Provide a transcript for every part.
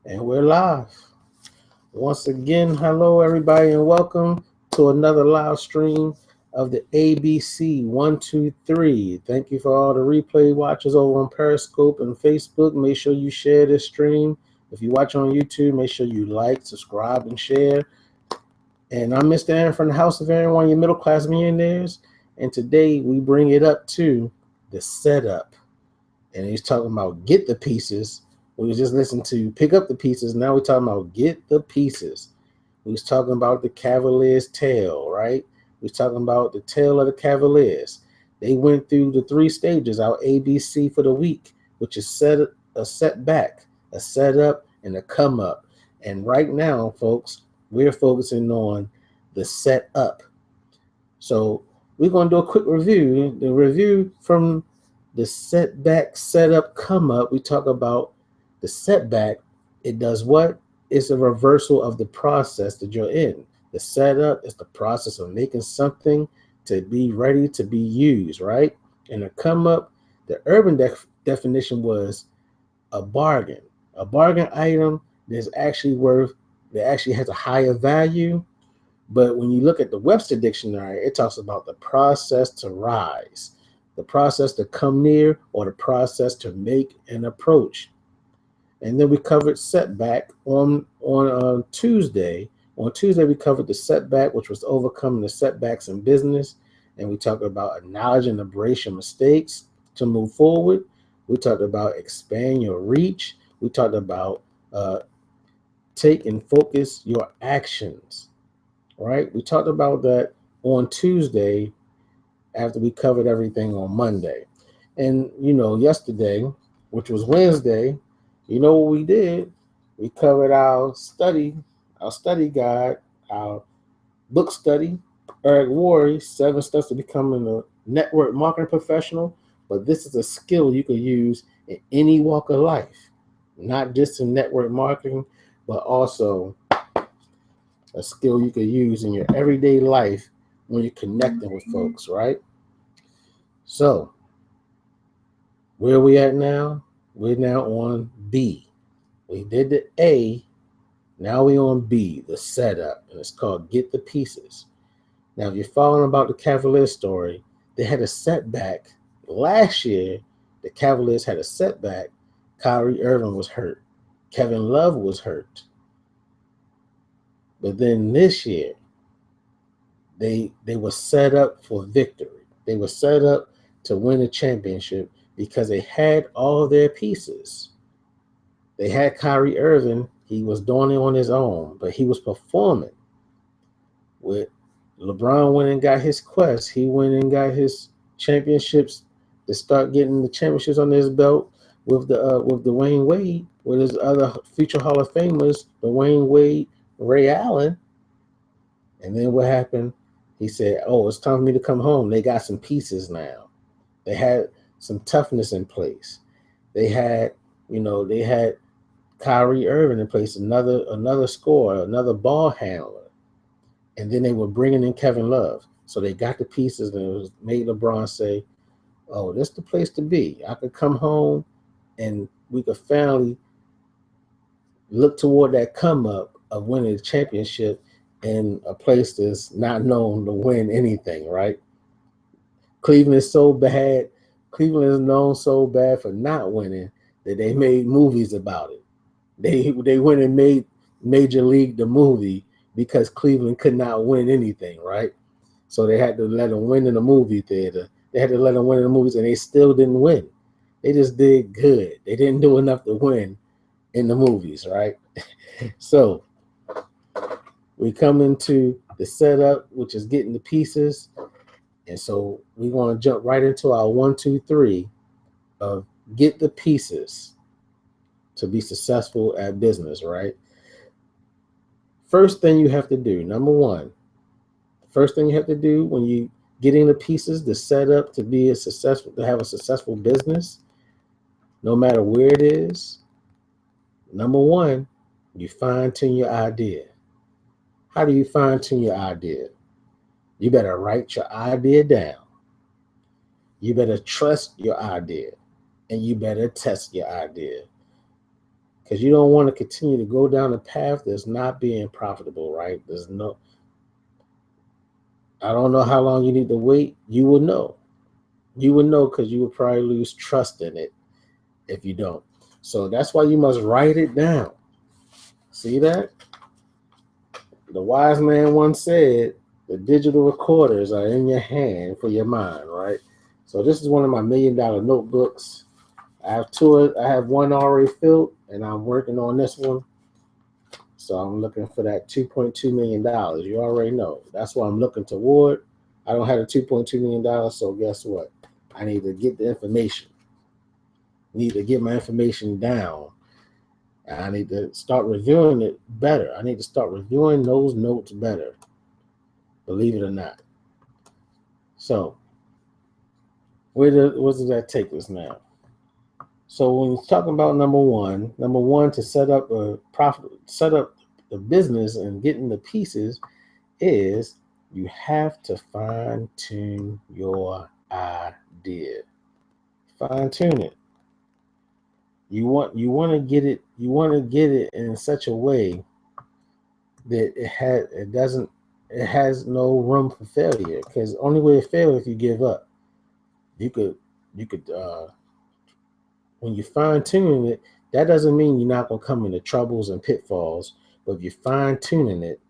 And we're live. Once again, hello everybody and welcome to another live stream of the ABC 123. Thank you for all the replay watchers over on Periscope and Facebook. Make sure you share this stream. If you watch on YouTube, make sure you like, subscribe, and share. And I'm Mr. Aaron from the House of Aaron, one of your middle class millionaires. And today we bring it up to the setup. And he's talking about get the pieces. We was just listening to pick up the pieces. Now we're talking about get the pieces. We was talking about the Cavaliers' tail, right? We was talking about the tail of the Cavaliers. They went through the three stages, our ABC for the week, which is a setback, a setup, and a come up. And right now, folks, we're focusing on the set up. So we're going to do a quick review. The review from the setback, setup, come up. We talk about the setback. It does what? It's a reversal of the process that you're in. The setup is the process of making something to be ready to be used, right? And the come up, the urban definition was a bargain. A bargain item that actually has a higher value. But when you look at the Webster Dictionary, it talks about the process to rise, the process to come near, or the process to make an approach. And then we covered setback on Tuesday. On Tuesday, we covered the setback, which was overcoming the setbacks in business. And we talked about acknowledge and embrace your mistakes to move forward. We talked about expand your reach. We talked about take and focus your actions, right? We talked about that on Tuesday after we covered everything on Monday. And, yesterday, which was Wednesday, you know what we did? We covered our study guide, our book study, Eric Worre, 7 Steps to Becoming a Network Marketing Professional. But this is a skill you can use in any walk of life, not just in network marketing, but also a skill you can use in your everyday life when you're connecting with folks, right? So, where are we at now? We're now on B. We did the A, now we're on B, the setup, and it's called Get the Pieces. Now, if you're following about the Cavaliers story, they had a setback. Last year, the Cavaliers had a setback. Kyrie Irving was hurt. Kevin Love was hurt. But then this year, they were set up for victory. They were set up to win a championship because they had all their pieces. They had Kyrie Irving. He was doing it on his own, but he was performing. With LeBron went and got his quest. He went and got his championships to start getting the championships on his belt with Dwayne Wade, with his other future Hall of Famers, Dwayne Wade, Ray Allen. And then what happened? He said, "Oh, it's time for me to come home." They got some pieces now. They had some toughness in place. They had Kyrie Irving in place, another scorer, another ball handler, and then they were bringing in Kevin Love. So they got the pieces, and it was made LeBron say, "Oh, this is the place to be. I could come home, and we could finally look toward that come up of winning the championship in a place that's not known to win anything, right?" Cleveland is so bad. Cleveland is known so bad for not winning that they made movies about it. They went and made Major League the movie because Cleveland could not win anything, right? So they had to let them win in the movie theater. They had to let them win in the movies, and they still didn't win. They just did good. They didn't do enough to win in the movies, right? So we come into the setup, which is getting the pieces. And so we want to jump right into our 1, 2, 3 of get the pieces to be successful at business, right? First thing you have to do, number one, first thing you have to do when you getting the pieces, the setup to have a successful business, no matter where it is. Number one, you fine tune your idea. How do you fine tune your idea? You better write your idea down. You better trust your idea, and you better test your idea. because you don't want to continue to go down a path that's not being profitable, right? I don't know how long you need to wait. You will know. You will know because you will probably lose trust in it if you don't. So that's why you must write it down. See that? The wise man once said, the digital recorders are in your hand for your mind, right? So this is one of my $1 million notebooks. I have two. I have one already filled, and I'm working on this one. So I'm looking for that $2.2 million. You already know. That's what I'm looking toward. I don't have the $2.2 million, so guess what? I need to get the information. Need to get my information down. I need to start reviewing it better. I need to start reviewing those notes better. Believe it or not. So, where does that take us now? So when you're talking about number one to set up the business and getting the pieces is you have to fine tune your idea. Fine tune it. You want to get it in such a way that it has no room for failure, because only way to fail if you give up. You could when you fine tuning it, that doesn't mean you're not going to come into troubles and pitfalls. But if you're fine tuning it,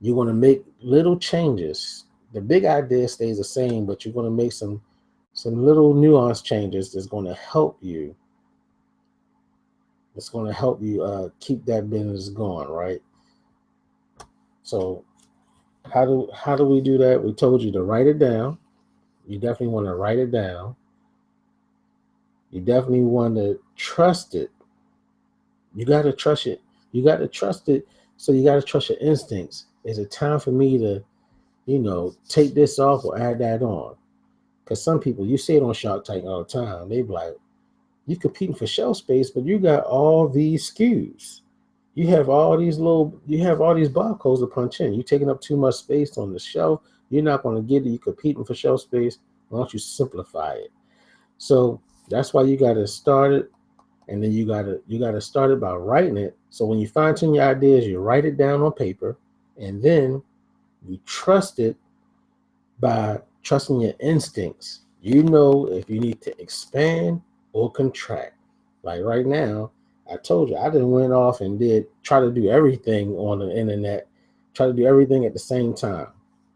you're going to make little changes. The big idea stays the same, but you're going to make some little nuance changes that's going to help you. It's going to help you keep that business going, right? So how do we do that? We told you to write it down. You definitely want to write it down. You definitely want to trust it. You got to trust it. You got to trust it. So you got to trust your instincts. Is it time for me to, take this off or add that on? Because some people, you see it on Shark Tank all the time. They be like, you competing for shelf space, but you got all these SKUs. You have all these barcodes to punch in. You're taking up too much space on the shelf. You're not going to get it. You're competing for shelf space. Why don't you simplify it? So that's why you got to start it. And then you gotta start it by writing it. So when you fine tune your ideas, you write it down on paper, and then you trust it by trusting your instincts. You know if you need to expand or contract. Like right now, I told you I done went off and try to do everything on the internet, try to do everything at the same time.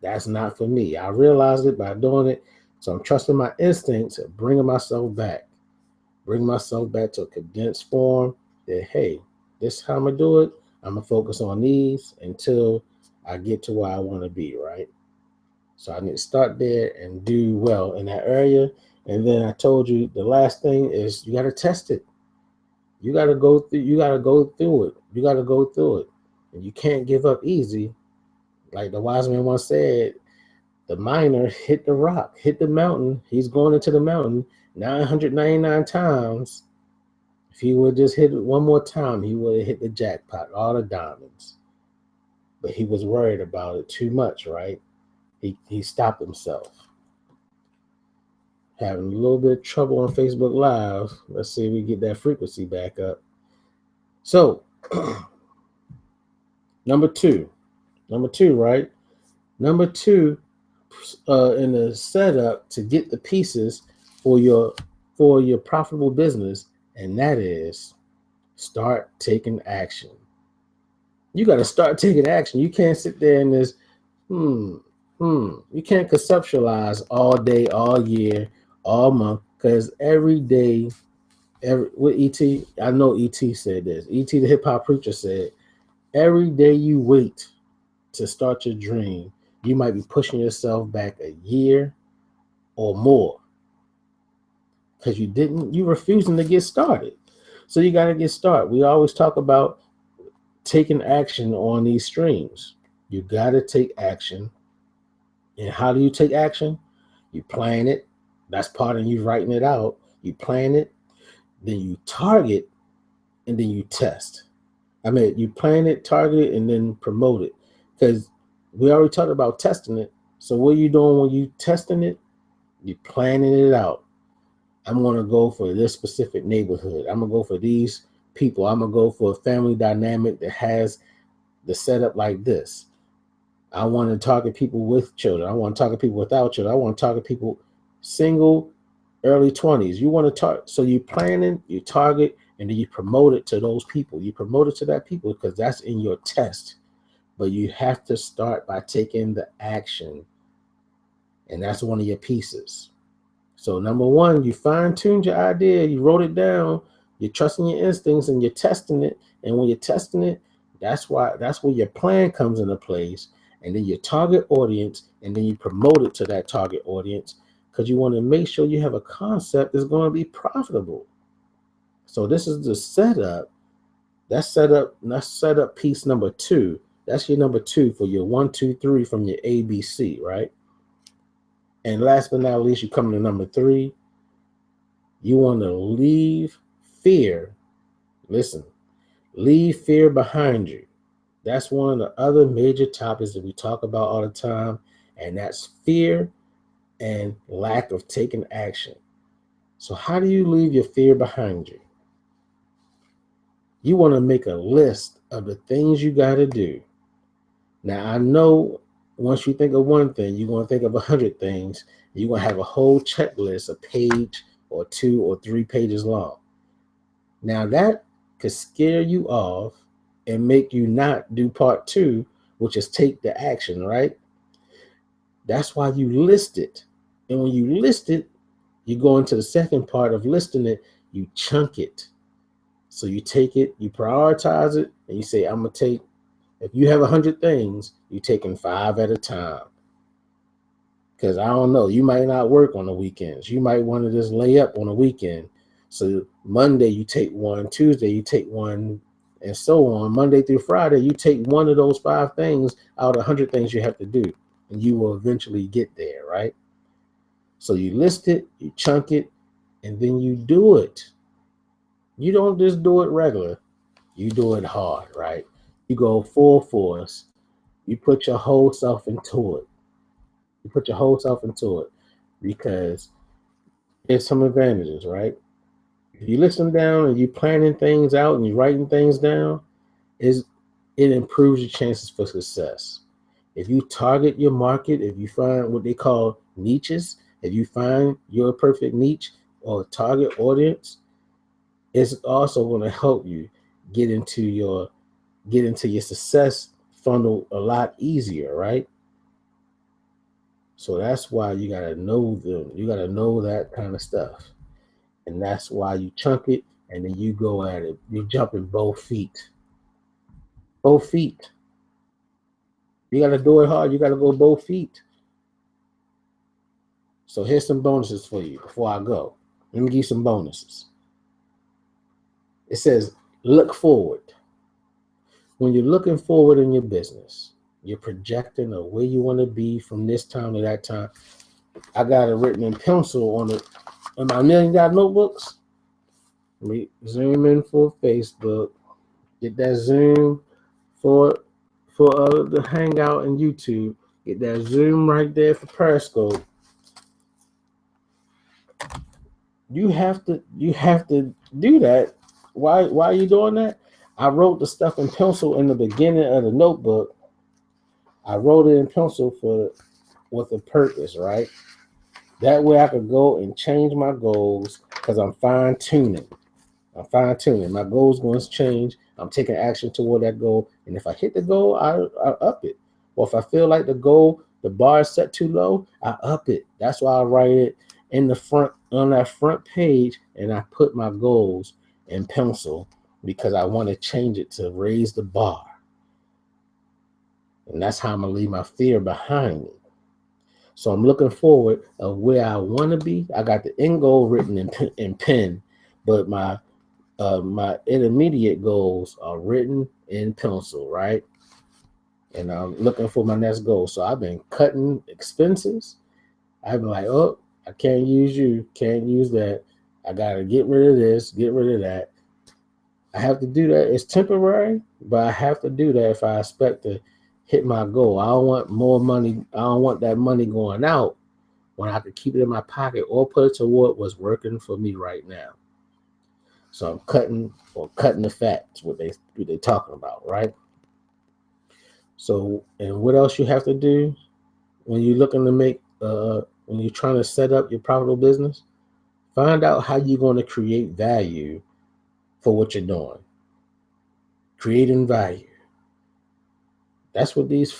That's not for me. I realized it by doing it. So I'm trusting my instincts and bringing myself back. Bring myself back to a condensed form that, hey, this is how I'm going to do it. I'm going to focus on these until I get to where I want to be, right? So I need to start there and do well in that area. And then I told you the last thing is you got to test it. You got to go through it. You got to go through it. And you can't give up easy. Like the wise man once said, the miner hit the rock, hit the mountain. He's going into the mountain 999 times. If he would just hit it one more time, he would have hit the jackpot, all the diamonds. But he was worried about it too much, right? He stopped himself. Having a little bit of trouble on Facebook Live. Let's see if we get that frequency back up. So, number two, right? Number two, in the setup to get the pieces for your profitable business, and that is start taking action. You got to start taking action. You can't sit there and just you can't conceptualize all day, all year, all month, because every day, with ET, I know ET said this. ET, the hip hop preacher, said, every day you wait to start your dream, you might be pushing yourself back a year or more because you're refusing to get started. So you got to get started. We always talk about taking action on these streams. You got to take action. And how do you take action? You plan it. That's part of you writing it out. You plan it, then you target, and then you test. I mean, you plan it, target it, and then promote it. Because we already talked about testing it. So what are you doing when you testing it? You're planning it out. I'm going to go for this specific neighborhood. I'm going to go for these people. I'm going to go for a family dynamic that has the setup like this. I want to target people with children. I want to target people without children. I want to target people single, early 20s. You want to target. So you planning, you target, and then you promote it to those people. You promote it to that people because that's in your test. But you have to start by taking the action. And that's one of your pieces. So number one, you fine-tuned your idea. You wrote it down. You're trusting your instincts and you're testing it. And when you're testing it, that's where your plan comes into place. And then your target audience, and then you promote it to that target audience because you want to make sure you have a concept that's going to be profitable. So this is the setup. That's setup piece number 2. That's your number 2 for your 1, 2, 3 from your ABC, right? And last but not least, you come to number 3. You want to leave fear. Listen, leave fear behind you. That's one of the other major topics that we talk about all the time, and that's fear and lack of taking action. So how do you leave your fear behind you? You want to make a list of the things you got to do. Now, I know once you think of one thing, you're going to think of 100 things. You're going to have a whole checklist, a page or 2 or 3 pages long. Now, that could scare you off and make you not do part 2, which is take the action, right? That's why you list it. And when you list it, you go into the second part of listing it, you chunk it. So you take it, you prioritize it, and you say, I'm going to take, if you have 100 things, you're taking 5 at a time. Because I don't know, you might not work on the weekends. You might want to just lay up on the weekend. So Monday you take 1, Tuesday you take 1, and so on. Monday through Friday, you take 1 of those 5 things out of 100 things you have to do, and you will eventually get there, right? So you list it, you chunk it, and then you do it. You don't just do it regular. You do it hard, right? You go full force. You put your whole self into it. You put your whole self into it because there's some advantages, right? If you listen down and you're planning things out and you're writing things down, it improves your chances for success. If you target your market, if you find what they call niches, if you find your perfect niche or target audience, it's also going to help you get into your success funnel a lot easier, right? So that's why you got to know them. You got to know that kind of stuff. And that's why you chunk it and then you go at it. You're jumping both feet. Both feet. You got to do it hard. You got to go both feet. So here's some bonuses for you before I go. Let me give you some bonuses. It says, look forward. When you're looking forward in your business, you're projecting where you want to be from this time to that time. I got it written in pencil on it. In my $1 million notebooks. Let me zoom in for Facebook. Get that zoom for the Hangout and YouTube. Get that zoom right there for Periscope. You have to do that. Why are you doing that? I wrote the stuff in pencil in the beginning of the notebook. I wrote it in pencil with a purpose, right? That way I could go and change my goals because I'm fine-tuning. My goal's going to change. I'm taking action toward that goal. And if I hit the goal, I up it. Or if I feel like the bar is set too low, I up it. That's why I write it in the front, on that front page, and I put my goals in pencil because I want to change it to raise the bar. And that's how I'm going to leave my fear behind me. So I'm looking forward of where I want to be. I got the end goal written in pen, but my intermediate goals are written in pencil, right? And I'm looking for my next goal. So I've been cutting expenses. I've been like, oh, I can't use you, can't use that. I got to get rid of this, get rid of that. I have to do that. It's temporary, but I have to do that if I expect to hit my goal. I don't want more money. I don't want that money going out when I could keep it in my pocket or put it toward what's working for me right now. So I'm cutting the fat. Is what they talking about, right? So, and what else you have to do when you're looking to make when you're trying to set up your profitable business? Find out how you're going to create value for what you're doing. Creating value. That's what these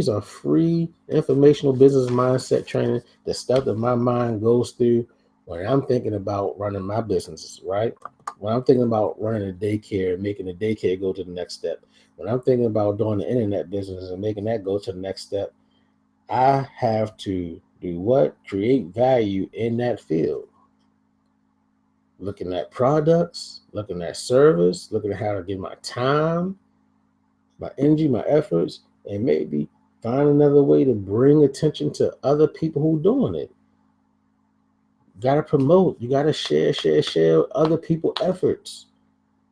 are free informational business mindset training, the stuff that my mind goes through when I'm thinking about running my businesses, right? When I'm thinking about running a daycare, making the daycare go to the next step. When I'm thinking about doing the internet business and making that go to the next step, I have to do what? Create value in that field. Looking at products, looking at service, looking at how to give my time, my energy, my efforts, and maybe find another way to bring attention to other people who doing it. You gotta promote. You gotta share other people's efforts.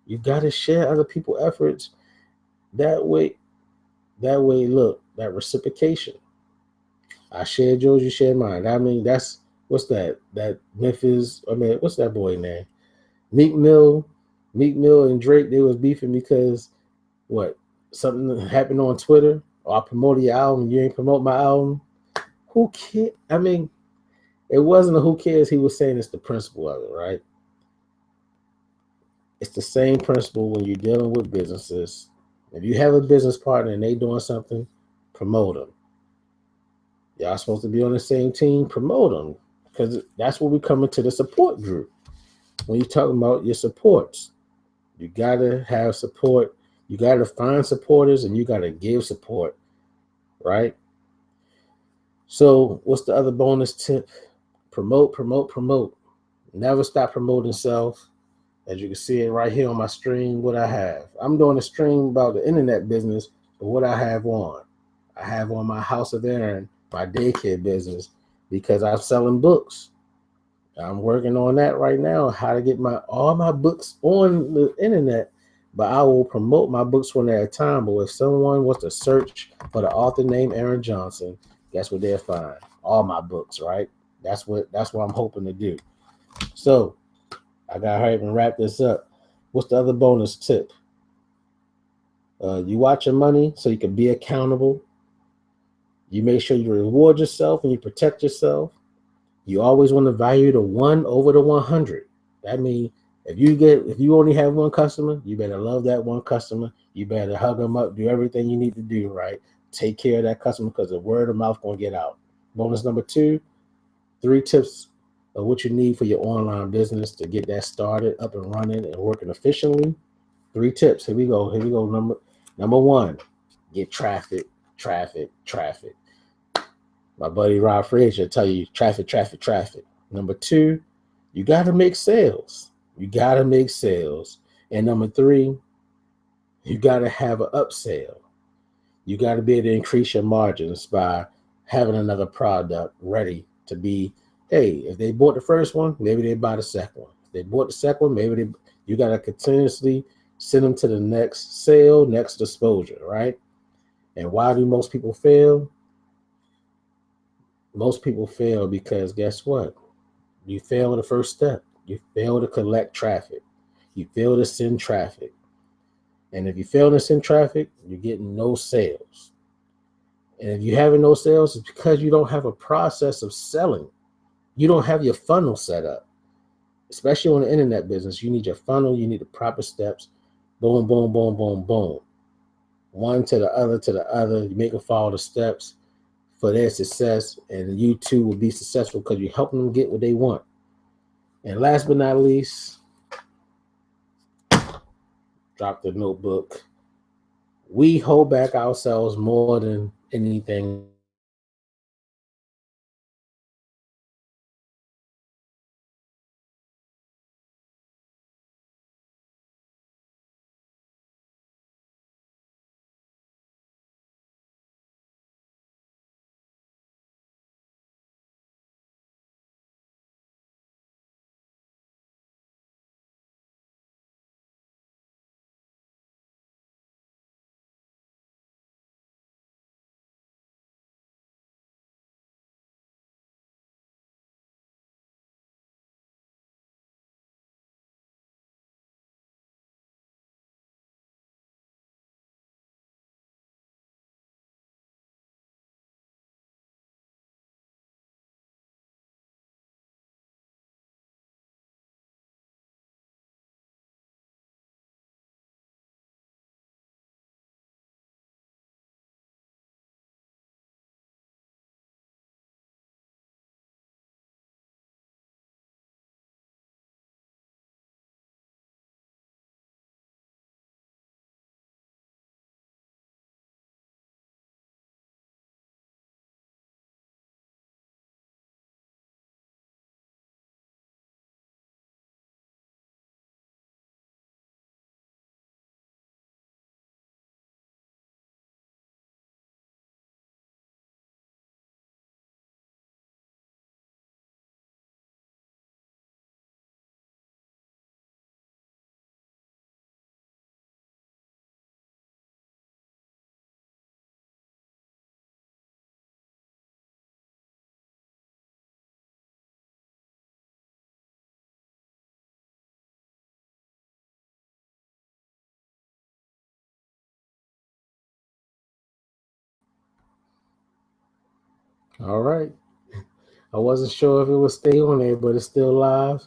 You gotta share other people's efforts. That way, look, that reciprocation. I share yours, you share mine. I mean, that's what's that? That Memphis. I mean, what's that boy name? Meek Mill. Meek Mill and Drake. They was beefing because what? Something happened on Twitter. Or I promoted your album, you ain't promote my album. Who cares? I mean, it wasn't a who cares. He was saying it's the principle of it, right? It's the same principle when you're dealing with businesses. If you have a business partner and they doing something, promote them. Y'all supposed to be on the same team, promote them. Because that's what we come into the support group. When you're talking about your supports, you got to have support. You got to find supporters and you got to give support, right? So, what's the other bonus tip? Promote, promote, promote. Never stop promoting self. As you can see it right here on my stream, what I have. I'm doing a stream about the internet business, but what I have on. I have on my House of Aaron, my daycare business, because I'm selling books. I'm working on that right now, how to get all my books on the internet, but I will promote my books one at a time. But if someone wants to search for the author named Aaron Johnson, guess what they'll find? All my books, right? That's what I'm hoping to do. So I gotta hurry up and wrap this up. What's the other bonus tip? You watch your money so you can be accountable. You make sure you reward yourself and you protect yourself. You always want to value the one over the 100. That means if you only have one customer, you better love that one customer. You better hug them up, do everything you need to do, right? Take care of that customer because the word of mouth gonna get out. Bonus number 2, 3 tips of what you need for your online business to get that started, up and running and working efficiently. 3 tips. Here we go. Here we go. Number 1, get traffic, traffic, traffic. My buddy Rob Frazier tell you traffic, traffic, traffic. Number 2, you got to make sales. You got to make sales. And number 3, you got to have an upsell. You got to be able to increase your margins by having another product ready to be, hey, if they bought the first one, maybe they buy the second one. If they bought the second one, you got to continuously send them to the next sale, next exposure, right? And why do most people fail? Most people fail because guess what? You fail the first step. You fail to collect traffic. You fail to send traffic. And if you fail to send traffic, you're getting no sales. And if you're having no sales, it's because you don't have a process of selling. You don't have your funnel set up. Especially on the internet business, you need your funnel, you need the proper steps. Boom, boom, boom, boom, boom. One to the other to the other. You make them follow the steps for their success, and you too will be successful because you're helping them get what they want. And last but not least, drop the notebook. We hold back ourselves more than anything else. We hold back ourselves because we don't have a process of selling. We don't have a process of marketing. We don't have a process of promoting. We don't have a process of creating value. We don't have a process of All right. I wasn't sure if it would stay on there, but it's still live.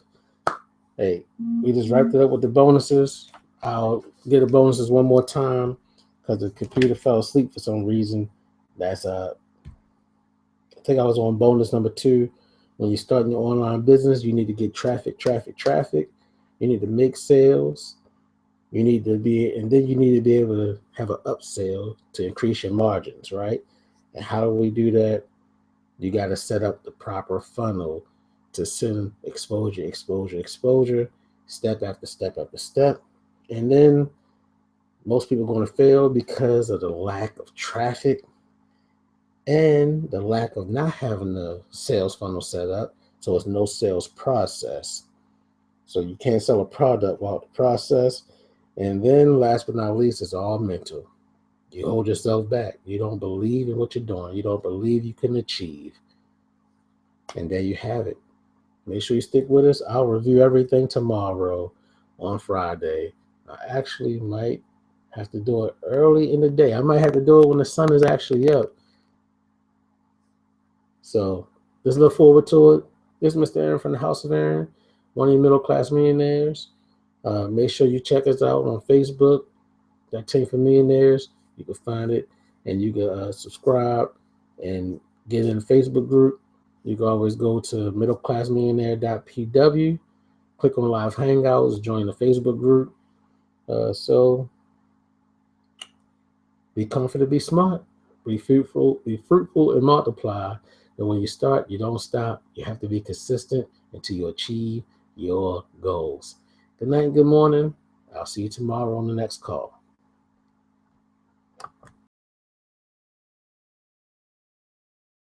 Hey, we just wrapped it up with the bonuses. I'll get the bonuses one more time because the computer fell asleep for some reason. That's I think I was on bonus number 2. When you're starting your online business, you need to get traffic, traffic, traffic. You need to make sales. You need to be, and then you need to be able to have an upsell to increase your margins, right? And how do we do that? You got to set up the proper funnel to send exposure, exposure, exposure, step after step after step. And then most people are going to fail because of the lack of traffic and the lack of not having the sales funnel set up. So it's no sales process. So you can't sell a product without the process. And then last but not least, it's all mental. You hold yourself back. You don't believe in what you're doing. You don't believe you can achieve. And there you have it. Make sure you stick with us. I'll review everything tomorrow on Friday. I actually might have to do it early in the day. I might have to do it when the sun is actually up. So just look forward to it. This is Mr. Aaron from the House of Aaron, one of your middle class millionaires. Make sure you check us out on Facebook, that Team for Millionaires. You can find it and you can subscribe and get in the Facebook group. You can always go to middleclassmillionaire.pw, click on Live Hangouts, join the Facebook group. So be confident, be smart, be fruitful, and multiply. And when you start, you don't stop. You have to be consistent until you achieve your goals. Good night and good morning. I'll see you tomorrow on the next call.